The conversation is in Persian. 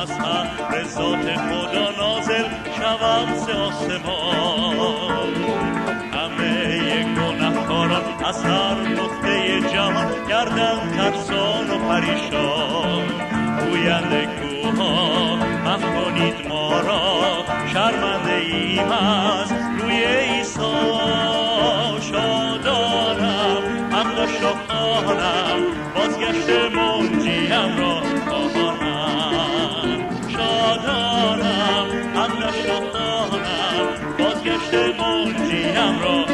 از حق ذات خدا نازل شوم ز آسمان. همه گناهکاران از هر نقطه جهان گردن ترسان و پریشان. گویند کوها محو کنید ما را، شرمنده ایم از روی عیسی. شادانم حمد شکرانم بازگشت منجیم را خواهانم. شادانم حمد شکرانم بازگشت منجیم را